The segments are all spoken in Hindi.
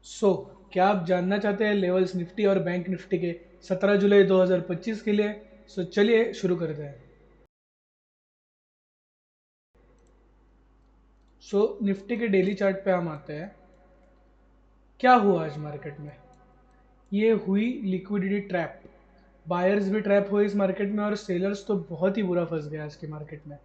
सो क्या आप जानना चाहते हैं लेवल्स निफ्टी और बैंक निफ्टी के 17 जुलाई 2025 के लिए? चलिए शुरू करते हैं। निफ्टी के डेली चार्ट पे हम आते हैं। क्या हुआ आज मार्केट में? ये हुई लिक्विडिटी ट्रैप। बायर्स भी ट्रैप हुए इस मार्केट में और सेलर्स तो बहुत ही बुरा फंस गया आज के मार्केट में।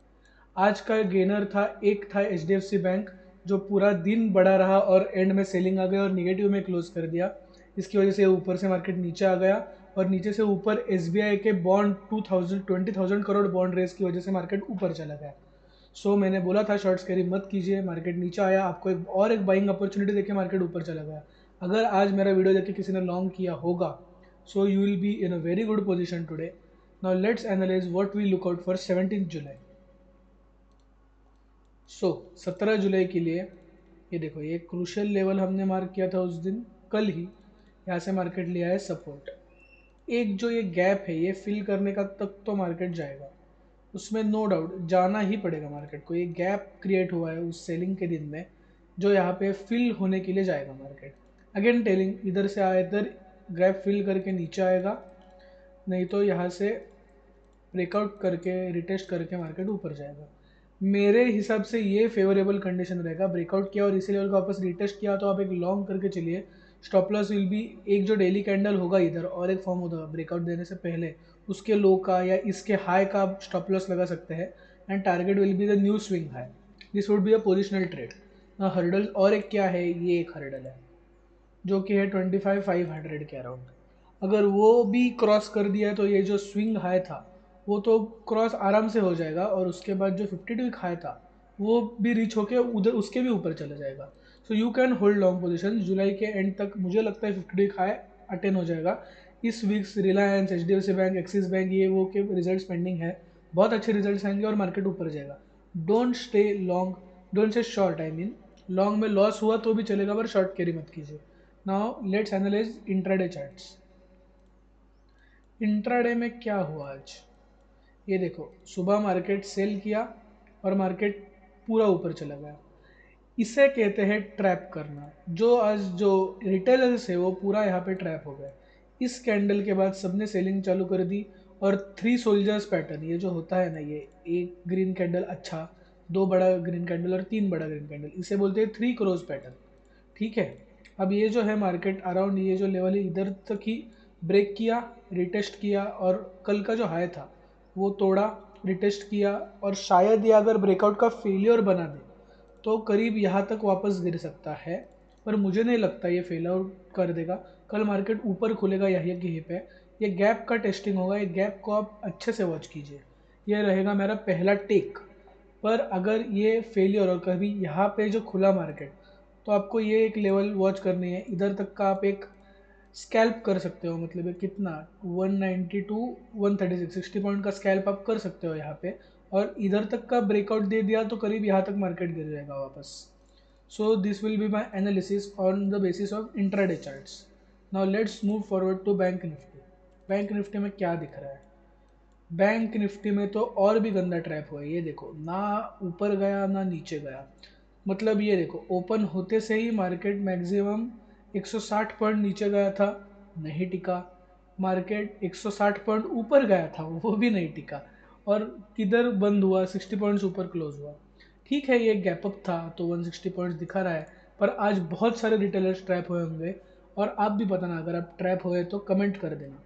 आज का गेनर था H D F C bank, जो पूरा दिन बढ़ा रहा और एंड में सेलिंग आ गया और निगेटिव में क्लोज कर दिया। इसकी वजह से ऊपर से मार्केट नीचे आ गया और नीचे से ऊपर एस बी आई के बॉन्ड 20,000 करोड़ बॉन्ड रेस की वजह से मार्केट ऊपर चला गया। मैंने बोला था शॉर्ट्स कैरी मत कीजिए, मार्केट नीचे आया, आपको एक बाइंग अपॉर्चुनिटी देके मार्केट ऊपर चला गया। अगर आज मेरा वीडियो देख के किसी ने लॉन्ग किया होगा, you will be in a very good position today. Now let's analyse what we look out for 17 July. 17 जुलाई के लिए ये देखो, ये क्रूशियल लेवल हमने मार्क किया था उस दिन, कल ही। यहाँ से मार्केट लिया है सपोर्ट। एक जो ये गैप है ये फिल करने का तक तो मार्केट जाएगा, उसमें नो डाउट जाना ही पड़ेगा मार्केट को। ये गैप क्रिएट हुआ है उस सेलिंग के दिन में, जो यहाँ पे फिल होने के लिए जाएगा मार्केट। अगेन टेलिंग, इधर से आए इधर गैप फिल करके नीचे आएगा, नहीं तो यहाँ से ब्रेकआउट करके रिटेस्ट करके मार्केट ऊपर जाएगा। मेरे हिसाब से ये फेवरेबल कंडीशन रहेगा। ब्रेकआउट किया और इसी लेवल को वापस रिटेस्ट किया तो आप एक लॉन्ग करके चलिए। स्टॉप लॉस विल बी एक जो डेली कैंडल होगा इधर और एक फॉर्म होगा ब्रेकआउट देने से पहले, उसके लो का या इसके हाई का आप स्टॉप लॉस लगा सकते हैं। And target will be the new swing high. This would be a positional trade. Hurdle और एक क्या है, ये एक हर्डल है जो कि है 25,500 के अराउंड। अगर वो भी क्रॉस कर दिया है तो ये जो स्विंग हाई था वो तो क्रॉस आराम से हो जाएगा, और उसके बाद जो 52 वीक हाई था वो भी रीच होके उधर उसके भी ऊपर चला जाएगा। You can hold long position जुलाई के एंड तक। मुझे लगता है 52 वीक हाई अटेन हो जाएगा। इस weeks Reliance, H D F C bank, Axis bank, ये वो के रिजल्ट पेंडिंग है। बहुत अच्छे रिजल्ट आएंगे और मार्केट ऊपर जाएगा। Don't stay long, don't stay short, I mean long में लॉस हुआ तो भी चलेगा पर शॉर्ट कैरी मत कीजिए। Now let's analyse intraday charts. Intraday में क्या हुआ आज? ये देखो, सुबह मार्केट सेल किया और मार्केट पूरा ऊपर चला गया। इसे कहते हैं ट्रैप करना। जो आज जो रिटेलर्स है वो पूरा यहाँ पे ट्रैप हो गए। इस कैंडल के बाद सबने सेलिंग चालू कर दी और थ्री सोल्जर्स पैटर्न, ये जो होता है ना, ये एक ग्रीन कैंडल, अच्छा दो बड़ा ग्रीन कैंडल और तीन बड़ा ग्रीन कैंडल, इसे बोलते हैं थ्री क्रोज पैटर्न। ठीक है। अब ये जो है मार्केट अराउंड ये जो लेवल है इधर तक ही ब्रेक किया, रिटेस्ट किया, और कल का जो हाई था वो तोड़ा, रिटेस्ट किया, और शायद ये अगर ब्रेकआउट का फेलियर बना दे तो करीब यहाँ तक वापस गिर सकता है। पर मुझे नहीं लगता ये फेल आउट कर देगा। कल मार्केट ऊपर खुलेगा यही कहीं पे। ये गैप का टेस्टिंग होगा, ये गैप को आप अच्छे से वॉच कीजिए। ये रहेगा मेरा पहला टेक। पर अगर ये फेलियर और कभी यहाँ पे जो खुला मार्केट, तो आपको ये एक लेवल वॉच करनी है। इधर तक का आप एक स्कैल्प कर सकते हो, मतलब ये कितना 190 टू 136, 60 पॉइंट का स्कैल्प आप कर सकते हो यहाँ पे। और इधर तक का ब्रेकआउट दे दिया तो करीब यहाँ तक मार्केट गिर जाएगा वापस। This will be my analysis on the basis of intraday charts. Now let's move forward to bank Nifty. Bank Nifty में क्या दिख रहा है? बैंक निफ्टी में तो और भी गंदा ट्रैप हुआ है। ये देखो, ना ऊपर गया ना नीचे गया। मतलब ये देखो, ओपन होते से ही मार्केट मैक्सिमम 160 पॉइंट नीचे गया था, नहीं टिका। मार्केट 160 पॉइंट ऊपर गया था, वो भी नहीं टिका। और किधर बंद हुआ? 60 पॉइंट्स ऊपर क्लोज हुआ। ठीक है, ये गैप अप था तो 160 पॉइंट्स दिखा रहा है। पर आज बहुत सारे रिटेलर्स ट्रैप हुए होंगे, और आप भी बताना अगर आप ट्रैप हुए तो कमेंट कर देना।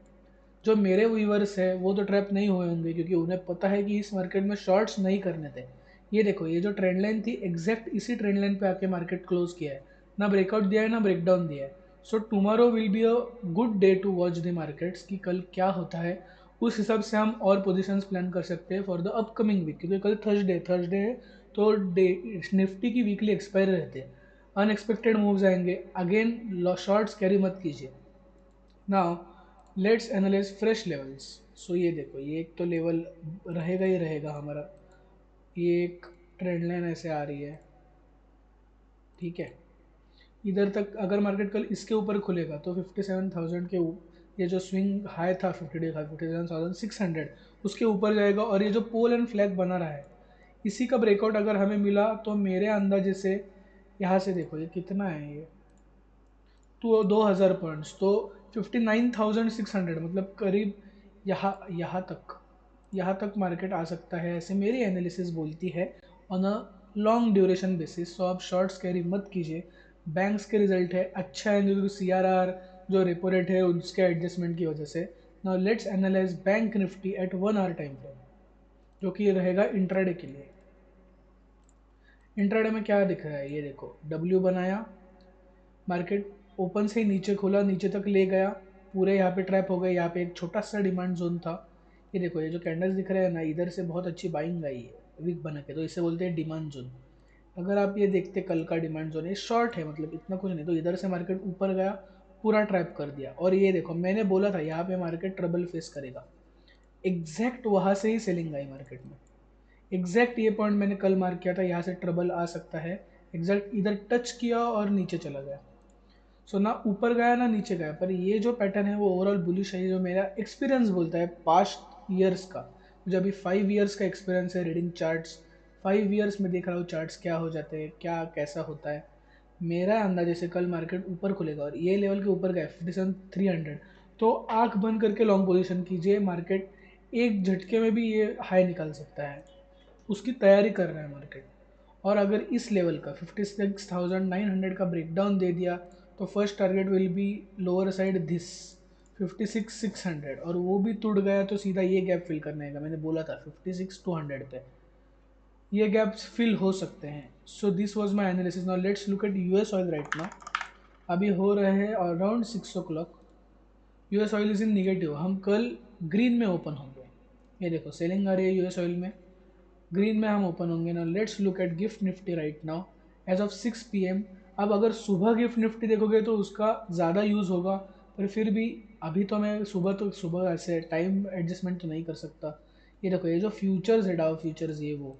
जो मेरे व्यूवर्स है वो तो ट्रैप नहीं हुए होंगे, क्योंकि उन्हें पता है कि इस मार्केट में शॉर्ट्स नहीं करने थे। ये देखो, ये जो ट्रेंड लाइन थी एग्जैक्ट इसी ट्रेंड लाइन पे आके मार्केट क्लोज किया है। ना ब्रेकआउट दिया है ना ब्रेकडाउन दिया है। Tomorrow will be a good day to watch the markets कि कल क्या होता है। उस हिसाब से हम और पोजिशंस प्लान कर सकते हैं फॉर द अपकमिंग वीक, क्योंकि कल थर्सडे है तो डे निफ्टी की वीकली एक्सपायर रहते हैं। अनएक्सपेक्टेड मूव्स आएंगे, अगेन शॉर्ट्स कैरी मत कीजिए। Now let's analyse fresh levels. ये देखो, ये एक तो लेवल रहेगा ही रहेगा हमारा। ये एक ट्रेंड लाइन ऐसे आ रही है, ठीक है। इधर तक अगर मार्केट कल इसके ऊपर खुलेगा तो 57,000 के ये जो स्विंग हाई था 50 डे हाई 57,600, उसके ऊपर जाएगा। और ये जो पोल एंड फ्लैग बना रहा है, इसी का ब्रेकआउट अगर हमें मिला तो मेरे अंदाजे से यहाँ से देखो ये कितना है, ये तो 2000 पॉइंट्स, तो 59,600, मतलब करीब यहाँ तक मार्केट आ सकता है, ऐसे मेरी एनालिसिस बोलती है on a long duration basis. So आप शॉर्ट्स कैरी मत कीजिए। बैंक्स के रिजल्ट है अच्छा है, जो CRR जो रेपो रेट है उसके एडजस्टमेंट की वजह से। Now let's analyse bank Nifty at 1 hour time frame, जो कि रहेगा इंट्राडे के लिए। इंट्राडे में क्या दिख रहा है, ये देखो डब्ल्यू बनाया, मार्केट ओपन से ही नीचे खोला, नीचे तक ले गया, पूरे यहाँ पे ट्रैप हो गए। यहाँ पे एक छोटा सा डिमांड जोन था, ये देखो ये जो कैंडल्स दिख रहे हैं ना, इधर से बहुत अच्छी बाइंग आई है विक बना के, तो इसे बोलते हैं डिमांड जोन। अगर आप ये देखते कल का डिमांड जोन, ये शॉर्ट है, मतलब इतना कुछ नहीं, तो इधर से मार्केट ऊपर गया, पूरा ट्रैप कर दिया। और ये देखो मैंने बोला था यहाँ पे मार्केट ट्रबल फेस करेगा, एग्जैक्ट वहाँ से ही सेलिंग आई मार्केट में। एग्जैक्ट ये पॉइंट मैंने कल मार्क किया था, यहाँ से ट्रबल आ सकता है। एग्जैक्ट इधर टच किया और नीचे चला गया। सो ना ऊपर गया ना नीचे गया, पर ये जो पैटर्न है वो ओवरऑल बुलिश है, जो मेरा एक्सपीरियंस बोलता है पास्ट ईयर्स का। मुझे अभी 5 ईयर्स का एक्सपीरियंस है रीडिंग चार्ट्स। 5 ईयर्स में देख रहा हूँ चार्ट्स क्या हो जाते हैं, क्या कैसा होता है। मेरा अंदाज जैसे कल मार्केट ऊपर खुलेगा और ये लेवल के ऊपर गया 57,300, तो आंख बंद करके लॉन्ग पोजीशन कीजिए। मार्केट एक झटके में भी ये हाई निकाल सकता है, उसकी तैयारी कर रहा है मार्केट। और अगर इस लेवल का 56,900 का ब्रेकडाउन दे दिया, तो first target will be lower side this 56,600, और वो भी टूट गया तो सीधा ये गैप फिल करने का, मैंने बोला था 56,200 पे ये गैप्स फिल हो सकते हैं। So this was my analysis. Now let's look at US oil right now. अभी हो रहे हैं around 6 o'clock। US oil is in negative, हम कल ग्रीन में ओपन होंगे। ये देखो सेलिंग आ रही है यूएस ऑयल में, ग्रीन में हम ओपन होंगे ना। Let's look at gift Nifty right now as of 6 PM। अब अगर सुबह गिफ्ट निफ्टी देखोगे तो उसका ज़्यादा यूज़ होगा, पर फिर भी अभी तो मैं सुबह ऐसे टाइम एडजस्टमेंट तो नहीं कर सकता। ये देखो ये जो फ्यूचर्स है डाउ फ्यूचर्स, ये वो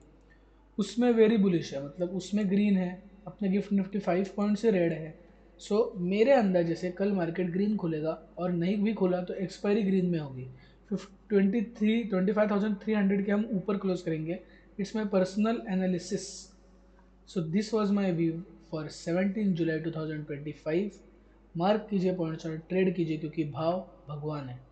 उसमें वेरी बुलिश है, मतलब उसमें ग्रीन है, अपने गिफ्ट निफ्टी 5 पॉइंट से रेड है। सो मेरे अंदर जैसे कल मार्केट ग्रीन खुलेगा, और नहीं भी खुला तो एक्सपायरी ग्रीन में होगी। 25,300 के हम ऊपर क्लोज करेंगे। It's my personal analysis. So this was my view for 17 July 2025। Mark कीजिए पॉइंट्स और ट्रेड कीजिए, क्योंकि भाव भगवान है।